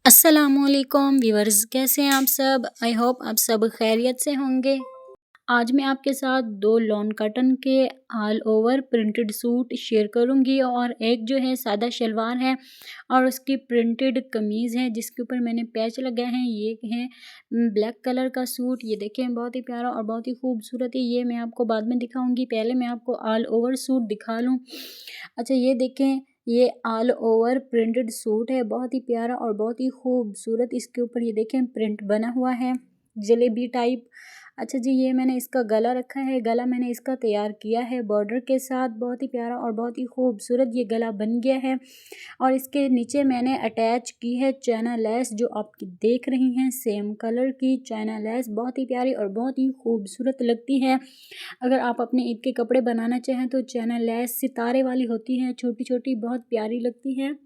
अस्सलामुअलैकुम व्यूअर्स, कैसे हैं आप सब। आई होप आप सब खैरियत से होंगे। आज मैं आपके साथ दो लॉन कॉटन के all over printed suit share करूंगी और एक जो है सादा शलवार है और उसकी प्रिंटेड कमीज़ है जिसके ऊपर मैंने पैच लगाए हैं। ये है ब्लैक कलर का सूट। ये देखें बहुत ही प्यारा और बहुत ही खूबसूरत है। ये मैं आपको बाद में दिखाऊंगी, पहले मैं आपको ऑल ओवर सूट दिखा लूँ। अच्छा, ये देखें, ये ऑल ओवर प्रिंटेड सूट है, बहुत ही प्यारा और बहुत ही खूबसूरत। इसके ऊपर ये देखें प्रिंट बना हुआ है जलेबी टाइप। अच्छा जी, ये मैंने इसका गला रखा है, गला मैंने इसका तैयार किया है बॉर्डर के साथ। बहुत ही प्यारा और बहुत ही खूबसूरत ये गला बन गया है और इसके नीचे मैंने अटैच की है चाइना लेस, जो आप देख रही हैं सेम कलर की चाइना लेस। बहुत ही प्यारी और बहुत ही खूबसूरत लगती है। अगर आप अपने ईद के कपड़े बनाना चाहें तो चाइना लेस सितारे वाली होती है, छोटी छोटी, बहुत प्यारी लगती है।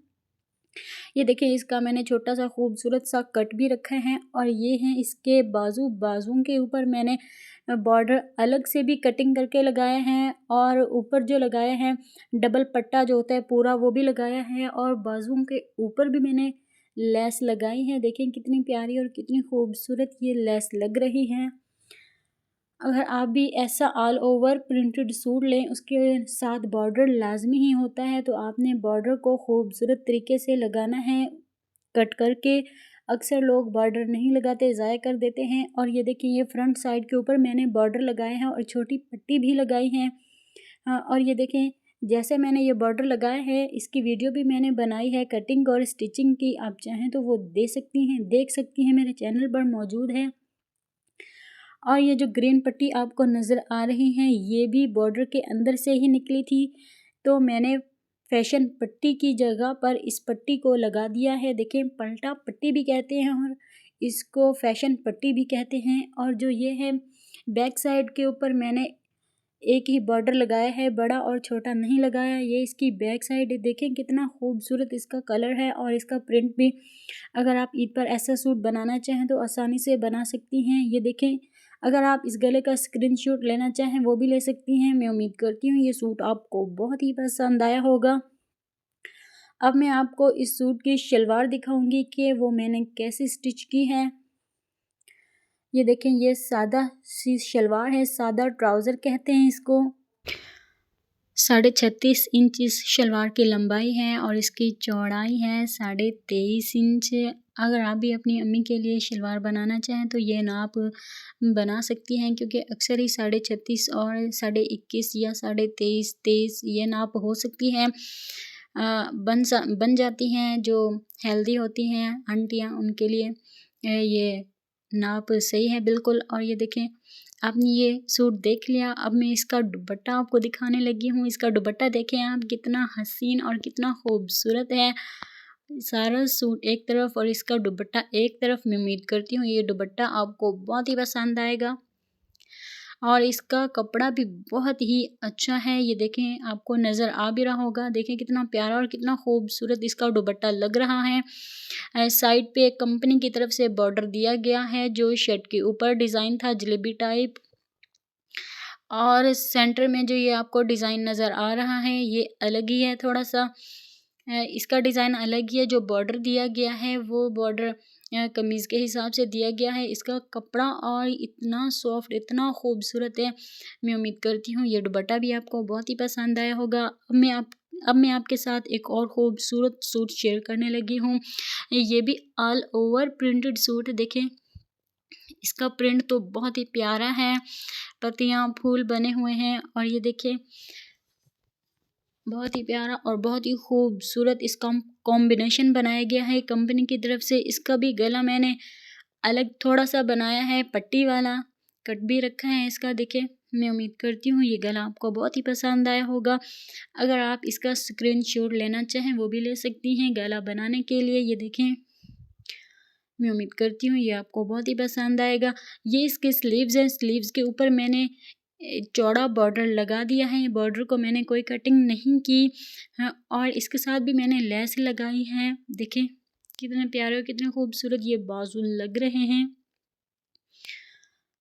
ये देखिए, इसका मैंने छोटा सा खूबसूरत सा कट भी रखा है और ये हैं इसके बाजू। बाजुओं के ऊपर मैंने बॉर्डर अलग से भी कटिंग करके लगाए हैं और ऊपर जो लगाए हैं डबल पट्टा जो होता है पूरा, वो भी लगाया है और बाजुओं के ऊपर भी मैंने लेस लगाई है। देखें कितनी प्यारी और कितनी खूबसूरत ये लेस लग रही है। अगर आप भी ऐसा ऑल ओवर प्रिंटेड सूट लें, उसके साथ बॉर्डर लाजमी ही होता है, तो आपने बॉर्डर को खूबसूरत तरीके से लगाना है कट करके। अक्सर लोग बॉर्डर नहीं लगाते, ज़ाया कर देते हैं। और ये देखिए, ये फ्रंट साइड के ऊपर मैंने बॉर्डर लगाए हैं और छोटी पट्टी भी लगाई है। हाँ, और ये देखें, जैसे मैंने ये बॉर्डर लगाया है इसकी वीडियो भी मैंने बनाई है कटिंग और स्टिचिंग की। आप चाहें तो वो देख सकती हैं, मेरे चैनल पर मौजूद है। और ये जो ग्रीन पट्टी आपको नज़र आ रही हैं, ये भी बॉर्डर के अंदर से ही निकली थी, तो मैंने फैशन पट्टी की जगह पर इस पट्टी को लगा दिया है। देखें, पलटा पट्टी भी कहते हैं और इसको फैशन पट्टी भी कहते हैं। और जो ये है बैक साइड के ऊपर मैंने एक ही बॉर्डर लगाया है, बड़ा और छोटा नहीं लगाया। ये इसकी बैक साइड है, देखें कितना खूबसूरत इसका कलर है और इसका प्रिंट भी। अगर आप ईद पर ऐसा सूट बनाना चाहें तो आसानी से बना सकती हैं। ये देखें, अगर आप इस गले का स्क्रीनशॉट लेना चाहें वो भी ले सकती हैं। मैं उम्मीद करती हूँ ये सूट आपको बहुत ही पसंद आया होगा। अब मैं आपको इस सूट की शलवार दिखाऊंगी कि वो मैंने कैसे स्टिच की है। ये देखें, ये सादा सी शलवार है, सादा ट्राउज़र कहते हैं इसको। 36.5 इंच इस शलवार की लंबाई है और इसकी चौड़ाई है 23.5 इंच। अगर आप भी अपनी अम्मी के लिए शलवार बनाना चाहें तो ये नाप बना सकती हैं, क्योंकि अक्सर ही 36.5 और 21.5 या 23.5 ये नाप हो सकती है। बन जाती हैं जो हेल्दी होती हैं आंटियाँ, उनके लिए ये नाप सही है बिल्कुल। और ये देखें, आपने ये सूट देख लिया। अब मैं इसका दुपट्टा आपको दिखाने लगी हूँ। इसका दुपट्टा देखें आप, कितना हसीन और कितना खूबसूरत है। सारा सूट एक तरफ और इसका दुपट्टा एक तरफ। मैं उम्मीद करती हूँ ये दुपट्टा आपको बहुत ही पसंद आएगा और इसका कपड़ा भी बहुत ही अच्छा है। ये देखें, आपको नज़र आ भी रहा होगा। देखें कितना प्यारा और कितना खूबसूरत इसका दुपट्टा लग रहा है। साइड पे एक कंपनी की तरफ से बॉर्डर दिया गया है जो शर्ट के ऊपर डिज़ाइन था जलेबी टाइप। और सेंटर में जो ये आपको डिज़ाइन नज़र आ रहा है ये अलग ही है थोड़ा सा। इसका डिज़ाइन अलग ही है। जो बॉर्डर दिया गया है वो बॉर्डर कमीज़ के हिसाब से दिया गया है। इसका कपड़ा और इतना सॉफ्ट, इतना खूबसूरत है। मैं उम्मीद करती हूँ ये दुपट्टा भी आपको बहुत ही पसंद आया होगा। अब मैं आपके साथ एक और खूबसूरत सूट शेयर करने लगी हूँ। ये भी ऑल ओवर प्रिंटेड सूट। देखें, इसका प्रिंट तो बहुत ही प्यारा है, पत्तियाँ फूल बने हुए हैं और ये देखिए बहुत ही प्यारा और बहुत ही खूबसूरत इसका कॉम्बिनेशन बनाया गया है कंपनी की तरफ से। इसका भी गला मैंने अलग थोड़ा सा बनाया है, पट्टी वाला कट भी रखा है इसका। देखें, मैं उम्मीद करती हूँ ये गला आपको बहुत ही पसंद आया होगा। अगर आप इसका स्क्रीनशॉट लेना चाहें वो भी ले सकती हैं गला बनाने के लिए। ये देखें, मैं उम्मीद करती हूँ ये आपको बहुत ही पसंद आएगा। ये इसके स्लीव्स हैं। स्लीव्स के ऊपर मैंने चौड़ा बॉर्डर लगा दिया है। बॉर्डर को मैंने कोई कटिंग नहीं की। हाँ, और इसके साथ भी मैंने लेस लगाई है। देखें कितने प्यारे और कितने खूबसूरत ये बाजू लग रहे हैं।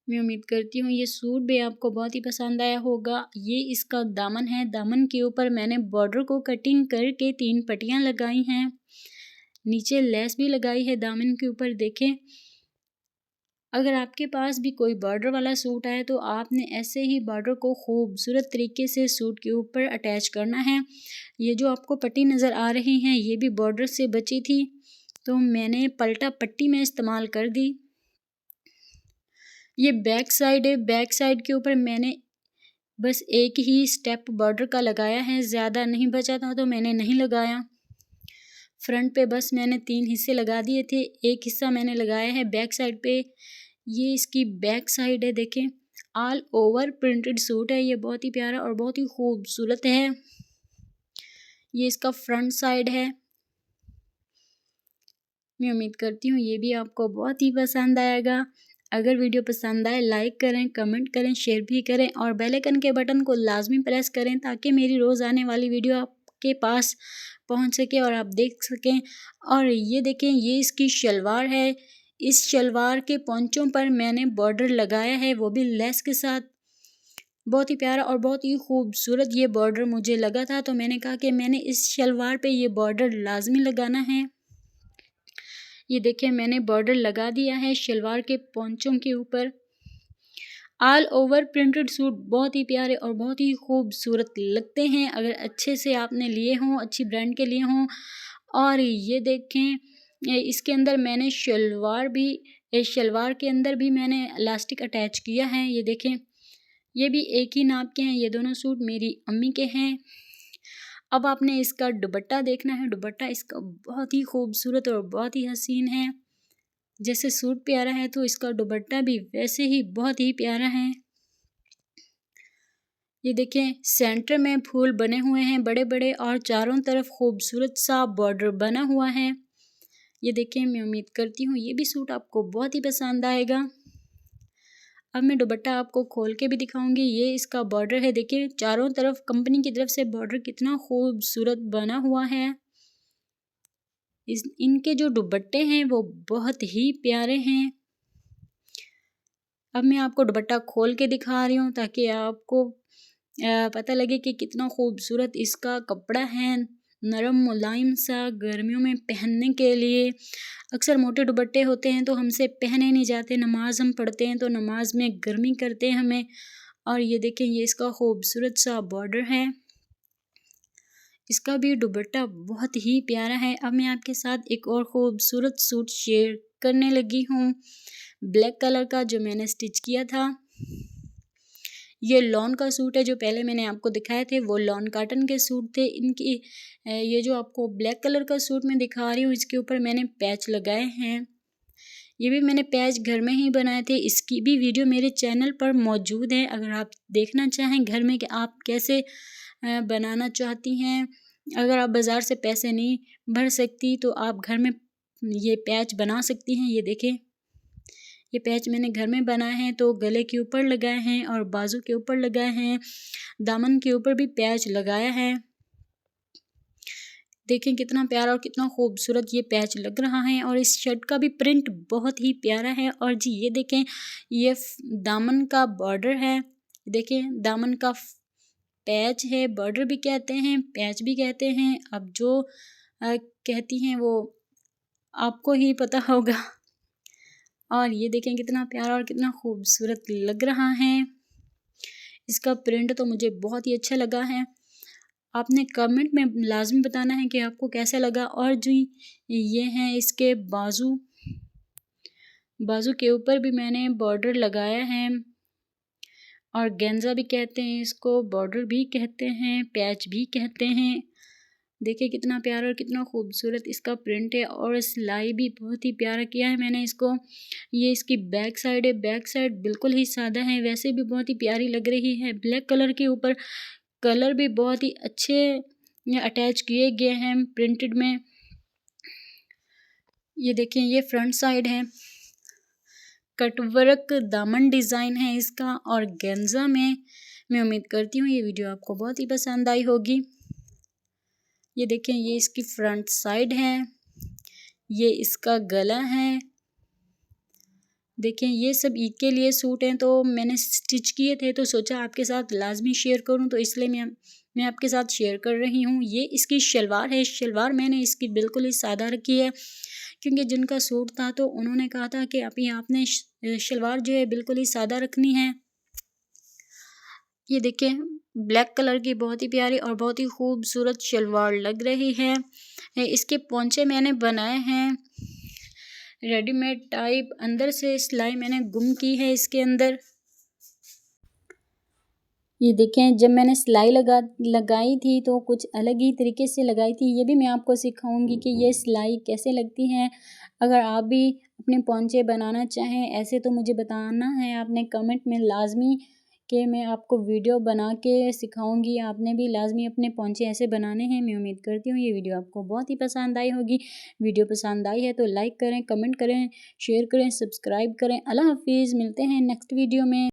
मैं उम्मीद करती हूँ ये सूट भी आपको बहुत ही पसंद आया होगा। ये इसका दामन है। दामन के ऊपर मैंने बॉर्डर को कटिंग करके 3 पट्टियाँ लगाई हैं। नीचे लेस भी लगाई है दामन के ऊपर। देखें, अगर आपके पास भी कोई बॉर्डर वाला सूट है तो आपने ऐसे ही बॉर्डर को खूबसूरत तरीके से सूट के ऊपर अटैच करना है। ये जो आपको पट्टी नज़र आ रही हैं ये भी बॉर्डर से बची थी, तो मैंने पलटा पट्टी में इस्तेमाल कर दी। ये बैक साइड है, बैक साइड के ऊपर मैंने बस एक ही स्टेप बॉर्डर का लगाया है, ज़्यादा नहीं बचा था तो मैंने नहीं लगाया। फ्रंट पे बस मैंने 3 हिस्से लगा दिए थे, एक हिस्सा मैंने लगाया है बैक साइड पे। ये इसकी बैक साइड है, देखें ऑल ओवर प्रिंटेड सूट है, ये बहुत ही प्यारा और बहुत ही खूबसूरत है। ये इसका फ्रंट साइड है। मैं उम्मीद करती हूँ ये भी आपको बहुत ही पसंद आएगा। अगर वीडियो पसंद आए लाइक करें, कमेंट करें, शेयर भी करें और बेल आइकन के बटन को लाजमी प्रेस करें ताकि मेरी रोज़ आने वाली वीडियो आपके पास पहुंच सके और आप देख सकें। और ये देखें, ये इसकी शलवार है। इस शलवार के पोंचों पर मैंने बॉर्डर लगाया है, वो भी लेस के साथ। बहुत ही प्यारा और बहुत ही खूबसूरत ये बॉर्डर मुझे लगा था, तो मैंने कहा कि मैंने इस शलवार पे ये बॉर्डर लाजमी लगाना है। ये देखिए मैंने बॉर्डर लगा दिया है शलवार के पोंचों के ऊपर। ऑल ओवर प्रिंटेड सूट बहुत ही प्यारे और बहुत ही खूबसूरत लगते हैं अगर अच्छे से आपने लिए हों, अच्छी ब्रांड के लिए हों। और ये देखें, इसके अंदर मैंने शलवार के अंदर भी मैंने इलास्टिक अटैच किया है। ये देखें, ये भी एक ही नाप के हैं, ये दोनों सूट मेरी अम्मी के हैं। अब आपने इसका दुपट्टा देखना है। दुपट्टा इसका बहुत ही खूबसूरत और बहुत ही हसीन है। जैसे सूट प्यारा है तो इसका दुपट्टा भी वैसे ही बहुत ही प्यारा है। ये देखें, सेंटर में फूल बने हुए हैं बड़े बड़े और चारों तरफ खूबसूरत सा बॉर्डर बना हुआ है। ये देखें, मैं उम्मीद करती हूँ ये भी सूट आपको बहुत ही पसंद आएगा। अब मैं दुपट्टा आपको खोल के भी दिखाऊंगी। ये इसका बॉर्डर है, देखिए चारों तरफ कंपनी की तरफ से बॉर्डर कितना खूबसूरत बना हुआ है। इनके जो दुपट्टे हैं वो बहुत ही प्यारे हैं। अब मैं आपको दुपट्टा खोल के दिखा रही हूँ ताकि आपको पता लगे कि कितना खूबसूरत इसका कपड़ा है। नरम मुलायम सा, गर्मियों में पहनने के लिए। अक्सर मोटे दुपट्टे होते हैं तो हमसे पहने नहीं जाते, नमाज हम पढ़ते हैं तो नमाज में गर्मी करते हैं हमें। और ये देखें, ये इसका खूबसूरत सा बॉर्डर है। इसका भी दुपट्टा बहुत ही प्यारा है। अब मैं आपके साथ एक और खूबसूरत सूट शेयर करने लगी हूँ, ब्लैक कलर का, जो मैंने स्टिच किया था। ये लॉन का सूट है, जो पहले मैंने आपको दिखाए थे वो लॉन कॉटन के सूट थे। इनकी ये जो आपको ब्लैक कलर का सूट मैं दिखा रही हूँ इसके ऊपर मैंने पैच लगाए हैं। ये भी मैंने पैच घर में ही बनाए थे। इसकी भी वीडियो मेरे चैनल पर मौजूद है, अगर आप देखना चाहें घर में कि आप कैसे बनाना चाहती हैं। अगर आप बाज़ार से पैसे नहीं भर सकती तो आप घर में ये पैच बना सकती हैं। ये देखें, ये पैच मैंने घर में बनाए हैं, तो गले के ऊपर लगाए हैं और बाजू के ऊपर लगाए हैं, दामन के ऊपर भी पैच लगाया है। देखें कितना प्यारा और कितना खूबसूरत ये पैच लग रहा है। और इस शर्ट का भी प्रिंट बहुत ही प्यारा है। और जी ये देखें, ये दामन का बॉर्डर है। देखें, दामन का पैच है, बॉर्डर भी कहते हैं, पैच भी कहते हैं। अब जो कहती हैं वो आपको ही पता होगा। और ये देखें कितना प्यारा और कितना खूबसूरत लग रहा है। इसका प्रिंट तो मुझे बहुत ही अच्छा लगा है। आपने कमेंट में लाजमी बताना है कि आपको कैसा लगा। और जो ये हैं इसके बाजू के ऊपर भी मैंने बॉर्डर लगाया है। और गेंजा भी कहते हैं इसको, बॉर्डर भी कहते हैं, पैच भी कहते हैं। देखिए कितना प्यारा और कितना खूबसूरत इसका प्रिंट है। और सिलाई भी बहुत ही प्यारा किया है मैंने इसको। ये इसकी बैक साइड है। बैक साइड बिल्कुल ही सादा है, वैसे भी बहुत ही प्यारी लग रही है। ब्लैक कलर के ऊपर कलर भी बहुत ही अच्छे अटैच किए गए हैं प्रिंटेड में। ये देखें, ये फ्रंट साइड है, कटवर्क दामन डिज़ाइन है इसका और गेंजा में। मैं उम्मीद करती हूँ ये वीडियो आपको बहुत ही पसंद आई होगी। ये देखें, ये इसकी फ्रंट साइड है, ये इसका गला है। देखें, ये सब ईद के लिए सूट हैं तो मैंने स्टिच किए थे तो सोचा आपके साथ लाजमी शेयर करूं, तो इसलिए मैं मैं आपके साथ शेयर कर रही हूँ। ये इसकी शलवार है। शलवार मैंने इसकी बिल्कुल ही सादा रखी है, क्योंकि जिनका सूट था तो उन्होंने कहा था कि अभी आपने शलवार जो है बिल्कुल ही सादा रखनी है। ये देखें, ब्लैक कलर की बहुत ही प्यारी और बहुत ही खूबसूरत शलवार लग रही है। इसके पोंचे मैंने बनाए हैं रेडीमेड टाइप, अंदर से सिलाई मैंने गुम की है इसके अंदर। ये देखें, जब मैंने सिलाई लगाई थी तो कुछ अलग ही तरीके से लगाई थी। ये भी मैं आपको सिखाऊंगी कि ये सिलाई कैसे लगती है। अगर आप भी अपने पोंचे बनाना चाहें ऐसे तो मुझे बताना है आपने कमेंट में लाजमी, कि मैं आपको वीडियो बना के सिखाऊंगी। आपने भी लाजमी अपने पोंचे ऐसे बनाने हैं। मैं उम्मीद करती हूँ ये वीडियो आपको बहुत ही पसंद आई होगी। वीडियो पसंद आई है तो लाइक करें, कमेंट करें, शेयर करें, सब्सक्राइब करें। अल्लाह हाफिज़, मिलते हैं नेक्स्ट वीडियो में।